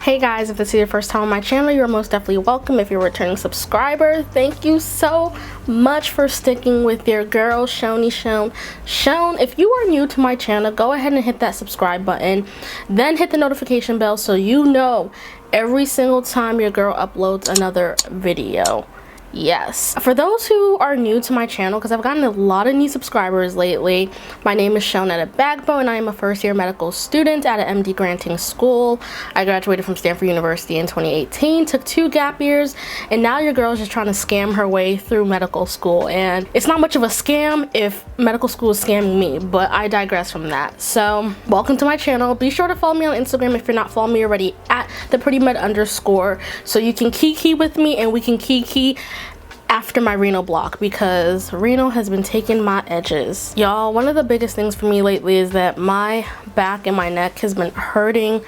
Hey guys, if this is your first time on my channel, you're most definitely welcome. If you're a returning subscriber, thank you so much for sticking with your girl, Seun. If you are new to my channel, go ahead and hit that subscribe button, then hit the notification bell so you know every single time your girl uploads another video. Yes, for those who are new to my channel, because I've gotten a lot of new subscribers lately, my name is Seun at a Backbone and I am a first year medical student at an MD granting school. I graduated from Stanford University in 2018, took 2 gap years, and now your girl is just trying to scam her way through medical school. And it's not much of a scam if medical school is scamming me, but I digress from that. So welcome to my channel. Be sure to follow me on Instagram if you're not following me already at theprettymed_, so you can kiki with me and we can kiki after my renal block, because renal has been taking my edges. Y'all, one of the biggest things for me lately is that my back and my neck has been hurting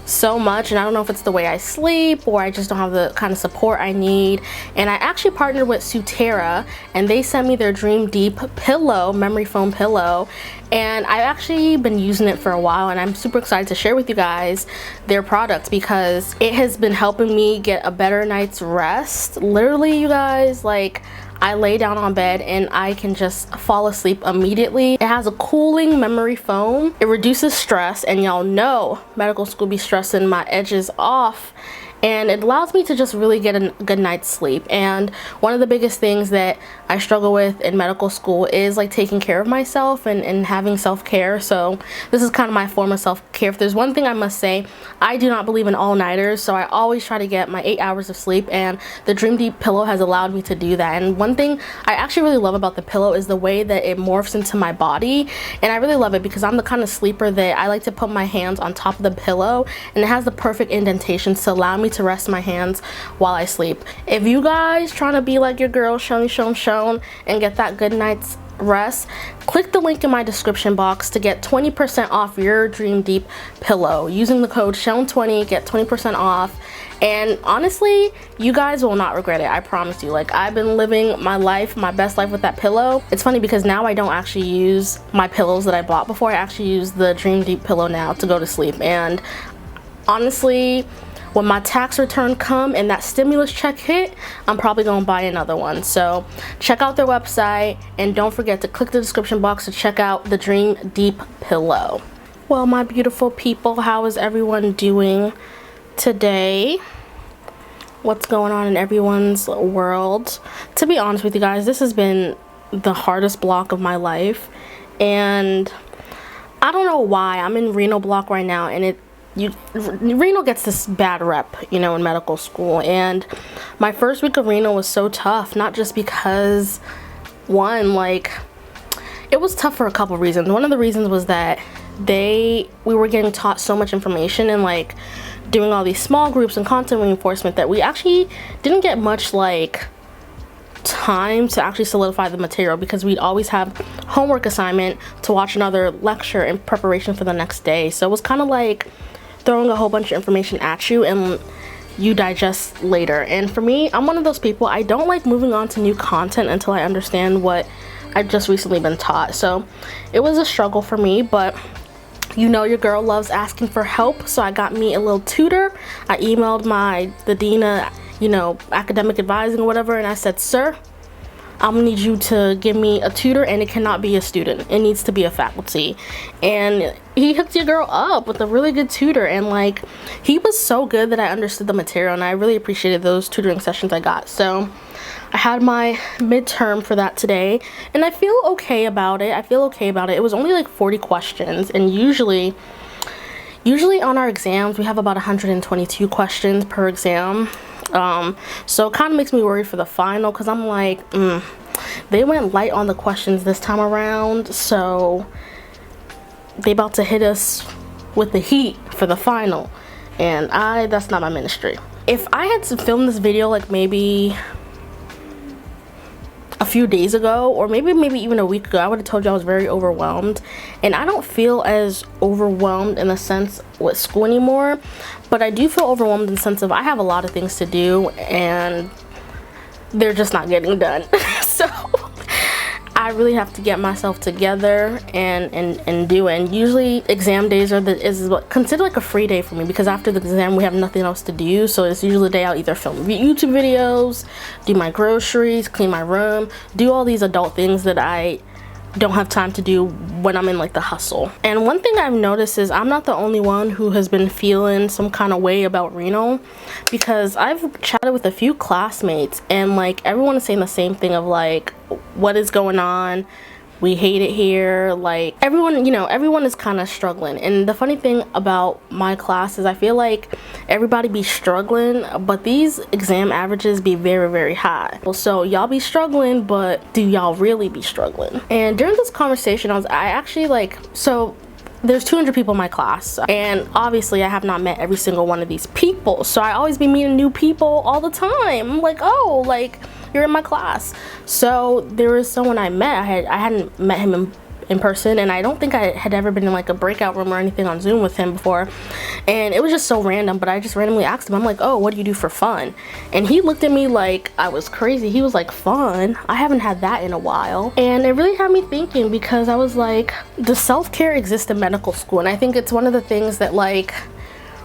so much, and I don't know if it's the way I sleep or I just don't have the kind of support I need. And I actually partnered with Sutera and they sent me their Dream Deep pillow, memory foam pillow, and I've actually been using it for a while, and I'm super excited to share with you guys their products because it has been helping me get a better night's rest. Literally, you guys, like, I lay down on bed and I can just fall asleep immediately. It has a cooling memory foam. It reduces stress, and y'all know medical school be stressing my edges off, and it allows me to just really get a good night's sleep. And one of the biggest things that I struggle with in medical school is like taking care of myself and having self-care. So this is kind of my form of self-care. If there's one thing I must say, I do not believe in all-nighters, so I always try to get my 8 hours of sleep, and the Dream Deep pillow has allowed me to do that. And one thing I actually really love about the pillow is the way that it morphs into my body, and I really love it because I'm the kind of sleeper that I like to put my hands on top of the pillow, and it has the perfect indentations to allow me to rest my hands while I sleep. If you guys trying to be like your girl Seun and get that good night's rest, click the link in my description box to get 20% off your Dream Deep pillow. Using the code Seun20, get 20% off. And honestly, you guys will not regret it, I promise you. Like, I've been living my life, my best life with that pillow. It's funny because now I don't actually use my pillows that I bought before. I actually use the Dream Deep pillow now to go to sleep. And honestly, when my tax return come and that stimulus check hit, I'm probably gonna buy another one. So check out their website, and don't forget to click the description box to check out the Dream Deep pillow. Well, my beautiful people, how is everyone doing today? What's going on in everyone's world? To be honest with you guys, this has been the hardest block of my life, and I don't know why. I'm in renal block right now, and renal gets this bad rep, you know, in medical school. And my first week of renal was so tough, not just because, one, like, it was tough for a couple reasons. One of the reasons was that we were getting taught so much information and like doing all these small groups and content reinforcement that we actually didn't get much like time to actually solidify the material, because we'd always have homework assignment to watch another lecture in preparation for the next day. So it was kind of like throwing a whole bunch of information at you and you digest later. And for me, I'm one of those people, I don't like moving on to new content until I understand what I've just recently been taught. So it was a struggle for me, but you know your girl loves asking for help, so I got me a little tutor. I emailed the dean of, you know, academic advising or whatever, and I said, sir, I'm gonna need you to give me a tutor, and it cannot be a student, it needs to be a faculty. And he hooked your girl up with a really good tutor, and like, he was so good that I understood the material, and I really appreciated those tutoring sessions I got. So I had my midterm for that today, and I feel okay about it. It was only like 40 questions, and usually on our exams we have about 122 questions per exam. So it kind of makes me worried for the final, because I'm like, they went light on the questions this time around, so they about to hit us with the heat for the final, and that's not my ministry. If I had to film this video like maybe a few days ago, or maybe even a week ago, I would have told you I was very overwhelmed, and I don't feel as overwhelmed in the sense with school anymore, but I do feel overwhelmed in the sense of I have a lot of things to do and they're just not getting done. So I really have to get myself together and do it. And usually exam days is what considered like a free day for me, because after the exam we have nothing else to do. So it's usually the day I'll either film YouTube videos, do my groceries, clean my room, do all these adult things that I don't have time to do when I'm in like the hustle. And one thing I've noticed is I'm not the only one who has been feeling some kind of way about Reno, because I've chatted with a few classmates and like everyone is saying the same thing of like, what is going on? We hate it here. Like everyone, you know, everyone is kind of struggling. And the funny thing about my class is I feel like everybody be struggling, but these exam averages be very, very high. So y'all be struggling, but do y'all really be struggling? And during this conversation, I actually like, so there's 200 people in my class, and obviously I have not met every single one of these people. So I always be meeting new people all the time. I'm like, oh, like, you're in my class. So there was someone I met. I hadn't met him in person, and I don't think I had ever been in like a breakout room or anything on Zoom with him before. And it was just so random, but I just randomly asked him, I'm like, oh, what do you do for fun? And he looked at me like I was crazy. He was like, fun? I haven't had that in a while. And it really had me thinking, because I was like, does self-care exist in medical school? And I think it's one of the things that, like,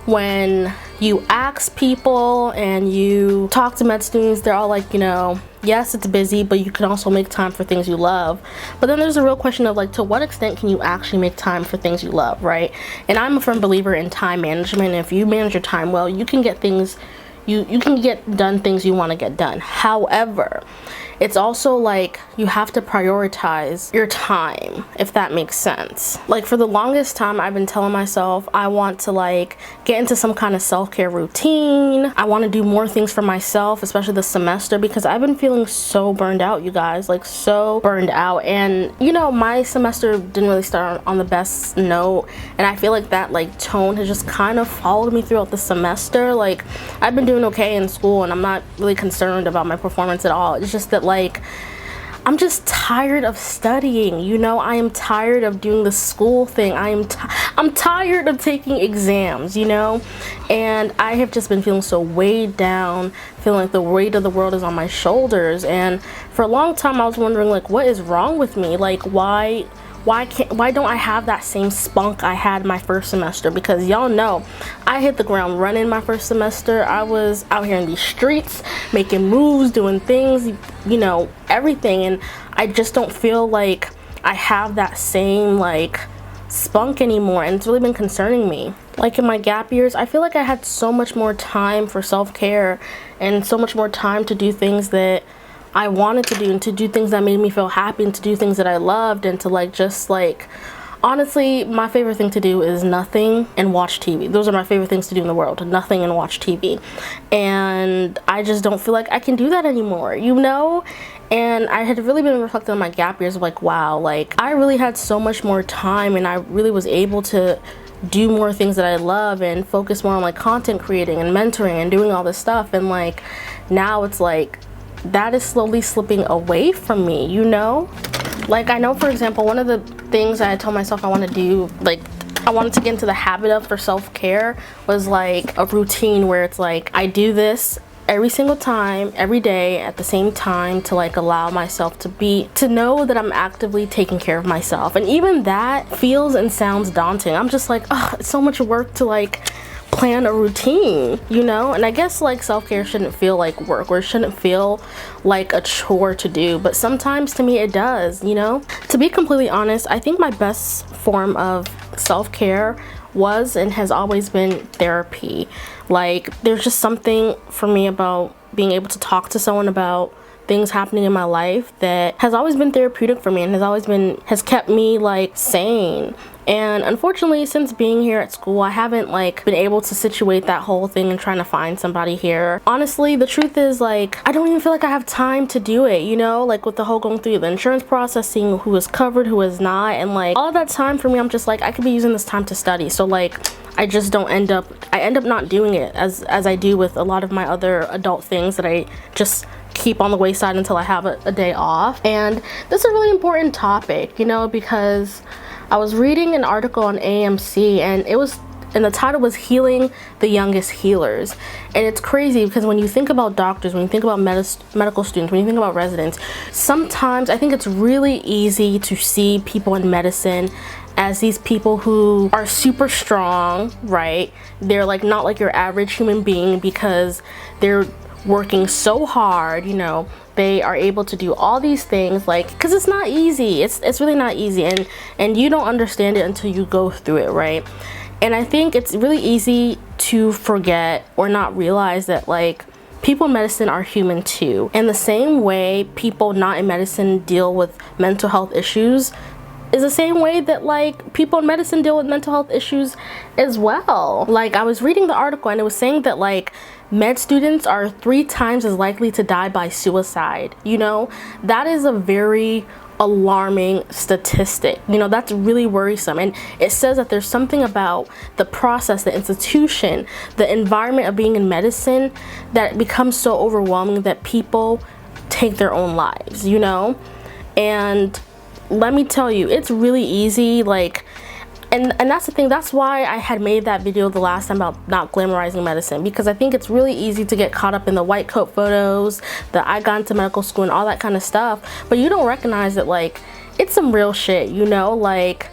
when you ask people and you talk to med students, they're all like, you know, yes, it's busy, but you can also make time for things you love. But then there's a real question of like, to what extent can you actually make time for things you love, right? And I'm a firm believer in time management. And if you manage your time well, you can get things, you can get done things you want to get done. However, it's also like you have to prioritize your time, if that makes sense. Like for the longest time, I've been telling myself I want to like get into some kind of self-care routine. I want to do more things for myself, especially this semester, because I've been feeling so burned out, you guys, like so burned out. And you know, my semester didn't really start on the best note, and I feel like that like tone has just kind of followed me throughout the semester. Like I've been doing okay in school and I'm not really concerned about my performance at all. It's just that like I'm just tired of studying, you know. I am tired of doing the school thing. I'm tired of taking exams, you know. And I have just been feeling so weighed down, feeling like the weight of the world is on my shoulders. And for a long time I was wondering like, what is wrong with me? Like why don't I have that same spunk I had my first semester? Because y'all know I hit the ground running my first semester. I was out here in these streets making moves, doing things, you know, everything. And I just don't feel like I have that same like spunk anymore, and it's really been concerning me. Like in my gap years, I feel like I had so much more time for self-care and so much more time to do things that I wanted to do, and to do things that made me feel happy, and to do things that I loved, and to like just like, honestly, my favorite thing to do is nothing and watch TV. Those are my favorite things to do in the world, nothing and watch TV. And I just don't feel like I can do that anymore, you know? And I had really been reflecting on my gap years of like, wow, like I really had so much more time, and I really was able to do more things that I love and focus more on like content creating and mentoring and doing all this stuff. And like now it's like that is slowly slipping away from me, you know? Like I know, for example, one of the things I told myself I want to do, like I wanted to get into the habit of for self-care, was like a routine where it's like I do this every single time, every day at the same time, to like allow myself to know that I'm actively taking care of myself. And even that feels and sounds daunting. I'm just like, oh, it's so much work to like plan a routine, you know? And I guess like self-care shouldn't feel like work, or it shouldn't feel like a chore to do, but sometimes to me it does, you know? To be completely honest, I think my best form of self-care was and has always been therapy. Like there's just something for me about being able to talk to someone about things happening in my life that has always been therapeutic for me, and has kept me like sane. And unfortunately, since being here at school, I haven't like been able to situate that whole thing and trying to find somebody here. Honestly, the truth is like I don't even feel like I have time to do it, you know, like with the whole going through the insurance process, seeing who is covered, who is not, and like all of that time for me, I'm just like, I could be using this time to study. So like I just don't end up not doing it as I do with a lot of my other adult things that I just keep on the wayside until I have a day off. And this is a really important topic, you know, because I was reading an article on AMC, and it was and the title was Healing the Youngest Healers. And it's crazy because when you think about doctors, when you think about medical students, when you think about residents, sometimes I think it's really easy to see people in medicine as these people who are super strong, right? They're like not like your average human being because they're working so hard, you know, they are able to do all these things, like, because it's not easy. It's really not easy, and you don't understand it until you go through it, right? And I think it's really easy to forget or not realize that, like, people in medicine are human too. In the same way people not in medicine deal with mental health issues is the same way that, like, people in medicine deal with mental health issues as well. Like, I was reading the article and it was saying that, like, med students are 3 times as likely to die by suicide. You know, that is a very alarming statistic. You know, that's really worrisome. And it says that there's something about the process, the institution, the environment of being in medicine that becomes so overwhelming that people take their own lives, you know? And let me tell you, it's really easy, like, and that's the thing, that's why I had made that video the last time about not glamorizing medicine, because I think it's really easy to get caught up in the white coat photos, the I got into medical school and all that kind of stuff, but you don't recognize that, like, it's some real shit, you know? Like,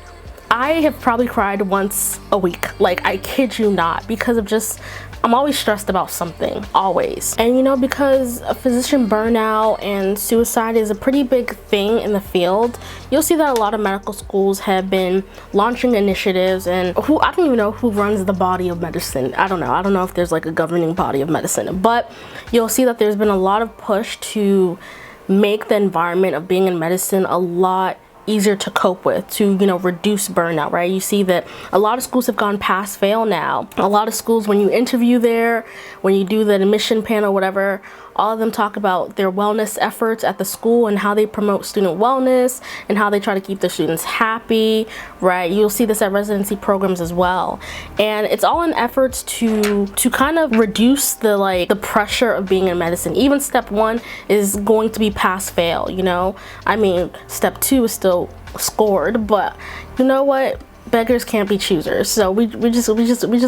I have probably cried once a week, like, I kid you not, because of just, I'm always stressed about something, always. And you know, because physician burnout and suicide is a pretty big thing in the field, you'll see that a lot of medical schools have been launching initiatives, and I don't even know who runs the body of medicine. I don't know if there's like a governing body of medicine, but you'll see that there's been a lot of push to make the environment of being in medicine a lot easier to cope with, to, you know, reduce burnout, right? You see that a lot of schools have gone pass fail now. A lot of schools, when you interview there, when you do the admission panel, whatever, all of them talk about their wellness efforts at the school and how they promote student wellness and how they try to keep their students happy, right? You'll see this at residency programs as well. And it's all in efforts to kind of reduce the pressure of being in medicine. Even step 1 is going to be pass fail, you know? I mean, step 2 is still scored, but you know what? Beggars can't be choosers. So we just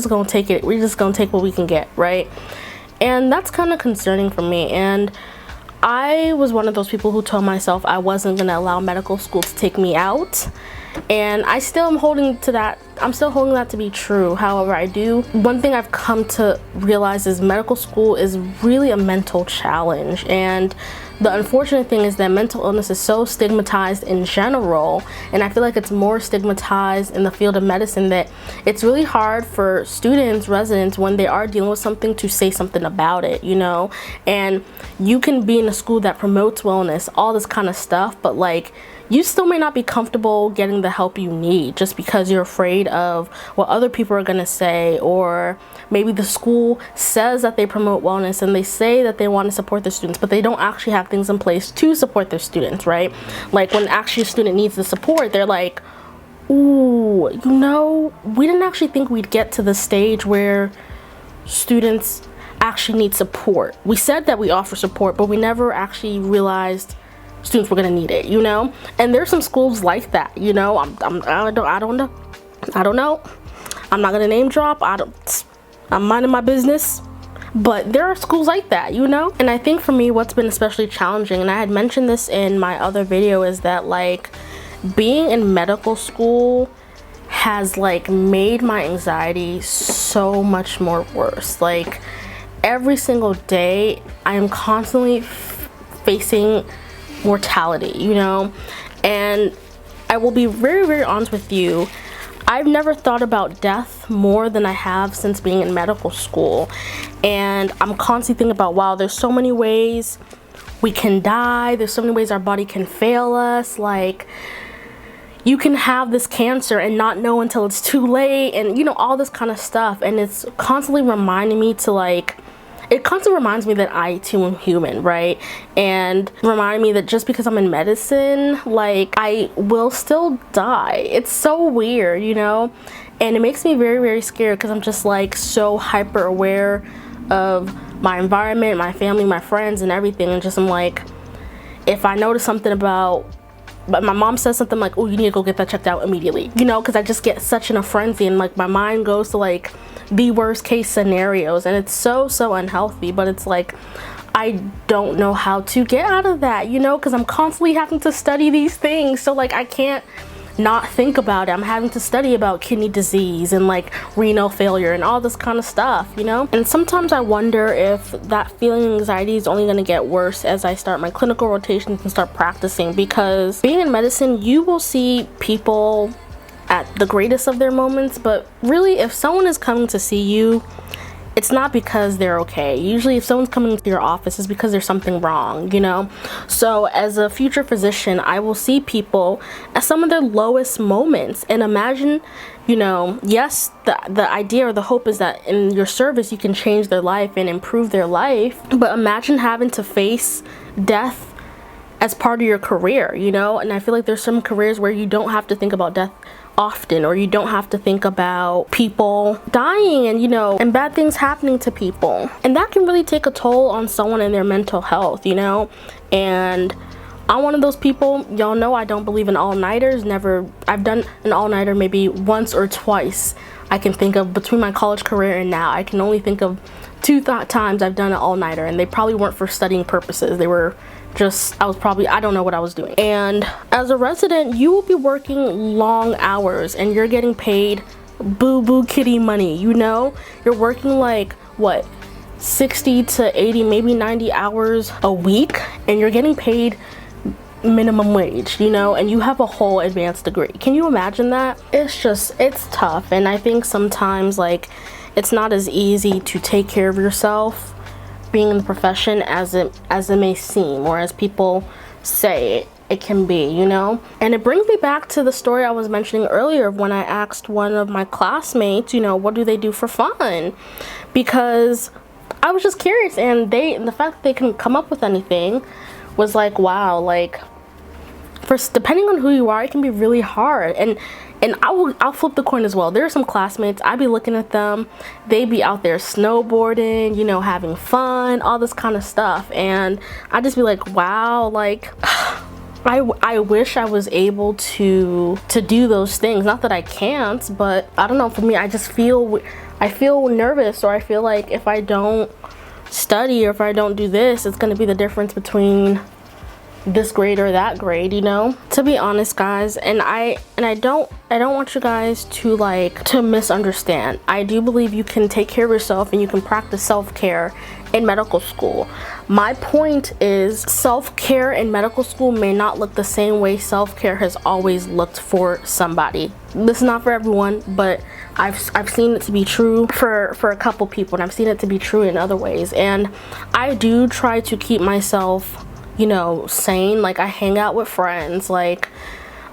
gonna take it. We're just gonna take what we can get, right? And that's kind of concerning for me. And I was one of those people who told myself I wasn't going to allow medical school to take me out. And I still am holding to that. I'm still holding that to be true. However, one thing I've come to realize is medical school is really a mental challenge. And the unfortunate thing is that mental illness is so stigmatized in general, and I feel like it's more stigmatized in the field of medicine, that it's really hard for students, residents, when they are dealing with something, to say something about it, you know? And you can be in a school that promotes wellness, all this kind of stuff, but like, you still may not be comfortable getting the help you need just because you're afraid of what other people are going to say, or maybe the school says that they promote wellness and they say that they want to support their students, but they don't actually have things in place to support their students, right? Like, when actually a student needs the support, they're like, ooh, you know, we didn't actually think we'd get to the stage where students actually need support. We said that we offer support, but we never actually realized students were gonna need it, you know? And there's some schools like that, you know? I don't know. I'm not gonna name drop. I'm minding my business. But there are schools like that, you know? And I think for me, what's been especially challenging, and I had mentioned this in my other video, is that, like, being in medical school has, like, made my anxiety so much more worse. Like, every single day, I am constantly facing mortality, you know? And I will be very, very honest with you, I've never thought about death more than I have since being in medical school. And I'm constantly thinking about, wow, there's so many ways we can die, there's so many ways our body can fail us. Like, you can have this cancer and not know until it's too late, and, you know, all this kind of stuff. And it's constantly reminding me to, like, it constantly reminds me that I too am human, right? And reminding me that just because I'm in medicine, like, I will still die. It's so weird, you know? And it makes me very, very scared, because I'm just, like, so hyper aware of my environment, my family, my friends, and everything. And just, I'm like, if I notice something about but my mom says something like, oh, you need to go get that checked out immediately, you know, because I just get such in a frenzy, and like my mind goes to like the worst case scenarios, and it's so unhealthy. But it's like I don't know how to get out of that, you know, because I'm constantly having to study these things. So like I can't not think about it. I'm having to study about kidney disease and like renal failure and all this kind of stuff, you know. And sometimes I wonder if that feeling of anxiety is only going to get worse as I start my clinical rotations and start practicing, because being in medicine, you will see people at the greatest of their moments, but really if someone is coming to see you, it's not because they're okay. Usually if someone's coming to your office, it's because there's something wrong, you know. So as a future physician, I will see people at some of their lowest moments, and imagine, you know, yes, the idea or the hope is that in your service you can change their life and improve their life, but imagine having to face death as part of your career, you know. And I feel like there's some careers where you don't have to think about death often, or you don't have to think about people dying and, you know, and bad things happening to people, and that can really take a toll on someone and their mental health, you know. And I'm one of those people, y'all know I don't believe in all-nighters. Never. I've done an all-nighter maybe once or twice I can think of between my college career and now. I can only think of 2 times I've done an all-nighter, and they probably weren't for studying purposes. They were just, I don't know what I was doing. And as a resident, you will be working long hours and you're getting paid boo kitty money, you know. You're working like what, 60 to 80, maybe 90 hours a week, and you're getting paid minimum wage, you know, and you have a whole advanced degree. Can you imagine that? It's tough. And I think sometimes like it's not as easy to take care of yourself being in the profession as it may seem, or as people say it can be, you know. And it brings me back to the story I was mentioning earlier of when I asked one of my classmates, you know, what do they do for fun, because I was just curious, and the fact that they couldn't come up with anything was like, wow, like depending on who you are, it can be really hard. And I'll flip the coin as well. There are some classmates, I'd be looking at them, they'd be out there snowboarding, you know, having fun, all this kind of stuff, and I'd just be like, wow, like I wish I was able to do those things. Not that I can't, but I don't know, for me, I feel nervous, or I feel like if I don't study or if I don't do this, it's going to be the difference between this grade or that grade, you know. To be honest, guys, and I don't want you guys to misunderstand. I do believe you can take care of yourself and you can practice self-care in medical school. My point is, self-care in medical school may not look the same way self-care has always looked for somebody. This is not for everyone, but I've seen it to be true for a couple people, and I've seen it to be true in other ways. And I do try to keep myself, you know, sane. Like I hang out with friends, like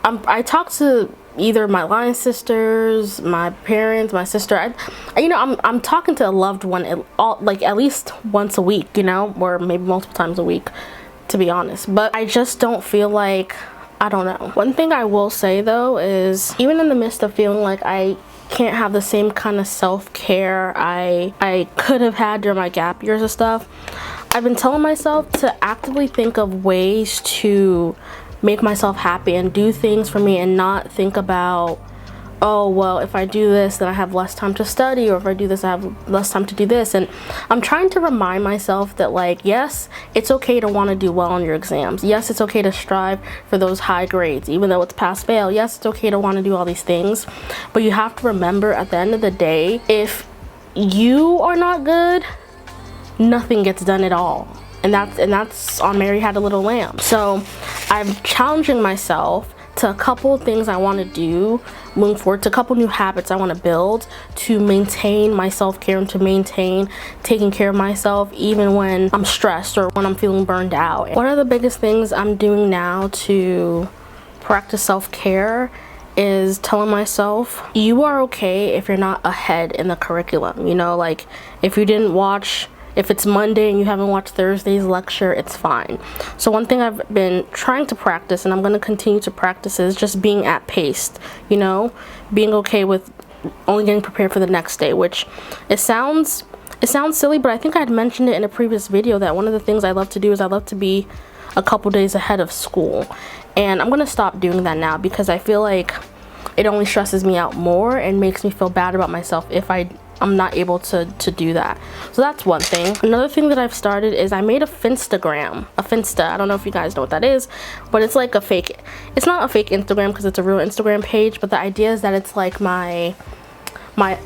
I talk to either my line sisters, my parents, my sister. I'm talking to a loved one like at least once a week, you know, or maybe multiple times a week, to be honest. But I just don't feel like, I don't know. One thing I will say though is, even in the midst of feeling like I can't have the same kind of self-care I could have had during my gap years and stuff, I've been telling myself to actively think of ways to make myself happy and do things for me, and not think about, oh, well, if I do this, then I have less time to study, or if I do this, I have less time to do this. And I'm trying to remind myself that, like, yes, it's okay to want to do well on your exams. Yes, it's okay to strive for those high grades, even though it's pass fail. Yes, it's okay to want to do all these things, but you have to remember, at the end of the day, if you are not good, nothing gets done at all. And that's on Mary Had a Little Lamb. So I'm challenging myself to a couple things I want to do moving forward, to a couple new habits I want to build to maintain my self-care and to maintain taking care of myself even when I'm stressed or when I'm feeling burned out. One of the biggest things I'm doing now to practice self-care is telling myself, you are okay if you're not ahead in the curriculum. You know, like if it's Monday and you haven't watched Thursday's lecture, it's fine. So one thing I've been trying to practice, and I'm going to continue to practice, is just being at pace, you know, being okay with only getting prepared for the next day, which it sounds silly, but I think I'd mentioned it in a previous video that one of the things I love to do is I love to be a couple days ahead of school. And I'm gonna stop doing that now because I feel like it only stresses me out more and makes me feel bad about myself if I'm not able to do that. So that's one thing. Another thing that I've started is I made a Finstagram. A Finsta, I don't know if you guys know what that is, but it's like a fake, it's not a fake Instagram because it's a real Instagram page, but the idea is that it's like my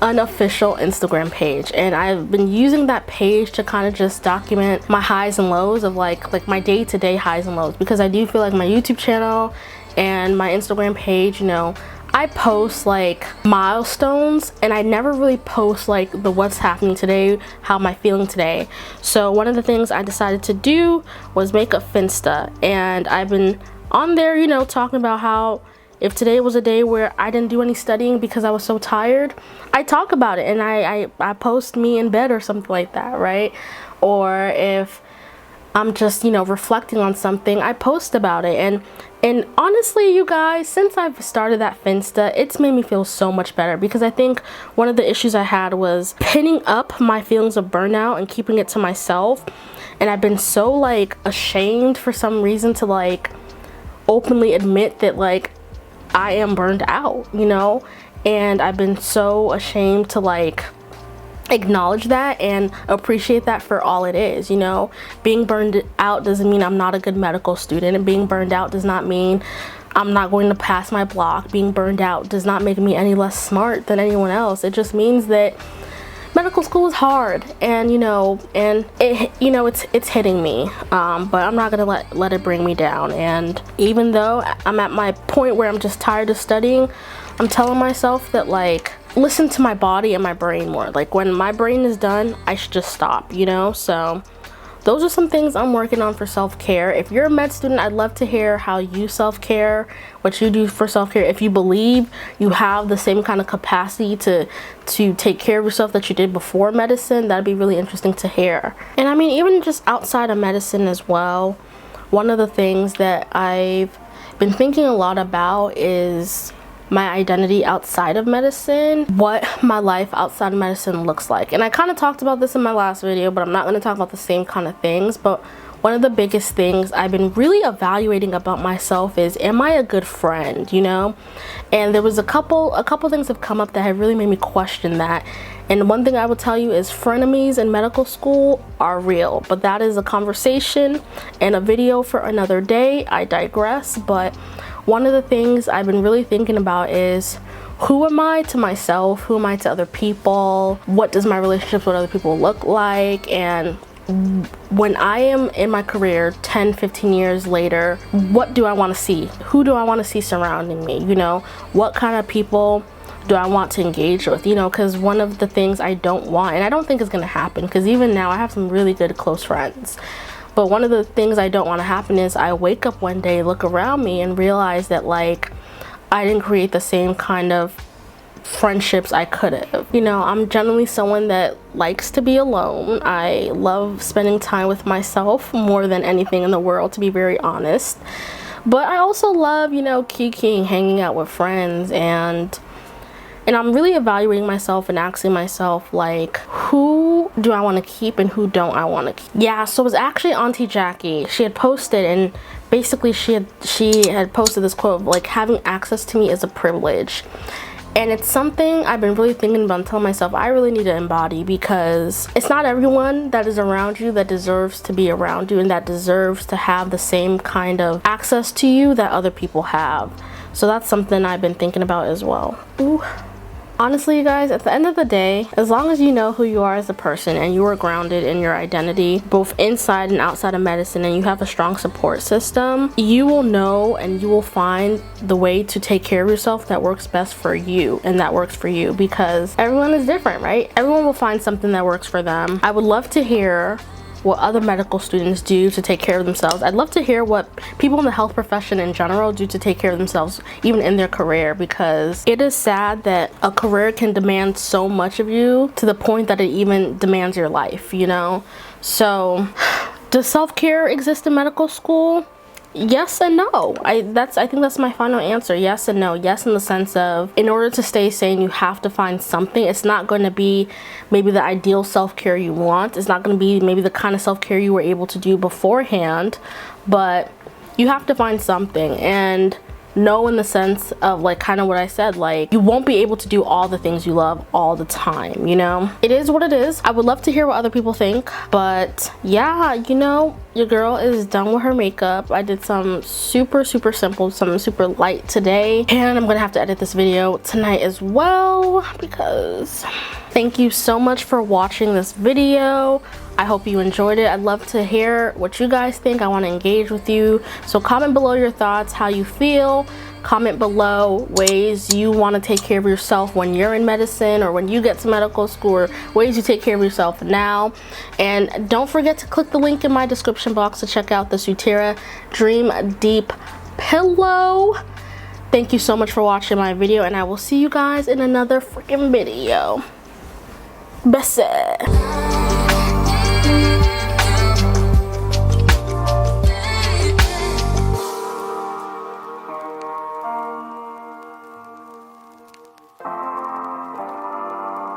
unofficial Instagram page, and I've been using that page to kind of just document my highs and lows of like my day-to-day highs and lows, because I do feel like my YouTube channel and my Instagram page, you know, I post like milestones and I never really post like the what's happening today, how am I feeling today. So one of the things I decided to do was make a Finsta, and I've been on there, you know, talking about how if today was a day where I didn't do any studying because I was so tired, I talk about it and I post me in bed or something like that, right? Or if I'm just, you know, reflecting on something, I post about it. And honestly, you guys, since I've started that Finsta, it's made me feel so much better, because I think one of the issues I had was pinning up my feelings of burnout and keeping it to myself. And I've been so like ashamed for some reason to like openly admit that like I am burned out, you know, and I've been so ashamed to like acknowledge that and appreciate that for all it is. You know, being burned out doesn't mean I'm not a good medical student, and being burned out does not mean I'm not going to pass my block. Being burned out does not make me any less smart than anyone else. It just means that medical school is hard, and you know, and it, you know, it's hitting me, but I'm not gonna let it bring me down. And even though I'm at my point where I'm just tired of studying, I'm telling myself that like, listen to my body and my brain more. Like when my brain is done, I should just stop, you know. So those are some things I'm working on for self-care. If you're a med student, I'd love to hear how you self-care, what you do for self-care. If you believe you have the same kind of capacity to take care of yourself that you did before medicine, that'd be really interesting to hear. And I mean, even just outside of medicine as well, one of the things that I've been thinking a lot about is my identity outside of medicine, what my life outside of medicine looks like. And I kind of talked about this in my last video, but I'm not going to talk about the same kind of things. But one of the biggest things I've been really evaluating about myself is, am I a good friend, you know? And there was a couple things have come up that have really made me question that. And one thing I will tell you is frenemies in medical school are real, but that is a conversation and a video for another day. I digress. But one of the things I've been really thinking about is, who am I to myself? Who am I to other people? What does my relationships with other people look like? And when I am in my career 10, 15 years later, what do I want to see? Who do I want to see surrounding me? You know, what kind of people do I want to engage with? You know, because one of the things I don't want, and I don't think is going to happen, because even now I have some really good close friends, but one of the things I don't want to happen is I wake up one day, look around me, and realize that like I didn't create the same kind of friendships I could have. You know, I'm generally someone that likes to be alone. I love spending time with myself more than anything in the world, to be very honest. But I also love, you know, kikiing, hanging out with friends, and I'm really evaluating myself and asking myself, like, who do I want to keep and who don't I want to keep? Yeah, so it was actually Auntie Jackie. She had posted, and basically she had posted this quote of, like, having access to me is a privilege. And it's something I've been really thinking about and telling myself I really need to embody, because it's not everyone that is around you that deserves to be around you and that deserves to have the same kind of access to you that other people have. So that's something I've been thinking about as well. Ooh. Honestly, you guys, at the end of the day, as long as you know who you are as a person and you are grounded in your identity, both inside and outside of medicine, and you have a strong support system, you will know and you will find the way to take care of yourself that works best for you and that works for you, because everyone is different, right? Everyone will find something that works for them. I would love to hear what other medical students do to take care of themselves. I'd love to hear what people in the health profession in general do to take care of themselves, even in their career, because it is sad that a career can demand so much of you to the point that it even demands your life, you know? So, does self-care exist in medical school? yes and no. I think that's my final answer. Yes and no. Yes, in the sense of, in order to stay sane, you have to find something. It's not going to be maybe the ideal self-care you want. It's not going to be maybe the kind of self-care you were able to do beforehand, but you have to find something. And no, in the sense of, like, kind of what I said, like, you won't be able to do all the things you love all the time, you know? It is what it is. I would love to hear what other people think, but yeah, you know, your girl is done with her makeup. I did some super simple, something super light today, and I'm gonna have to edit this video tonight as well, because thank you so much for watching this video. I hope you enjoyed it. I'd love to hear what you guys think. I want to engage with you. So comment below your thoughts, how you feel. Comment below ways you want to take care of yourself when you're in medicine or when you get to medical school, or ways you take care of yourself now. And don't forget to click the link in my description box to check out the Sutera Dream Deep pillow. Thank you so much for watching my video, and I will see you guys in another freaking video. Best.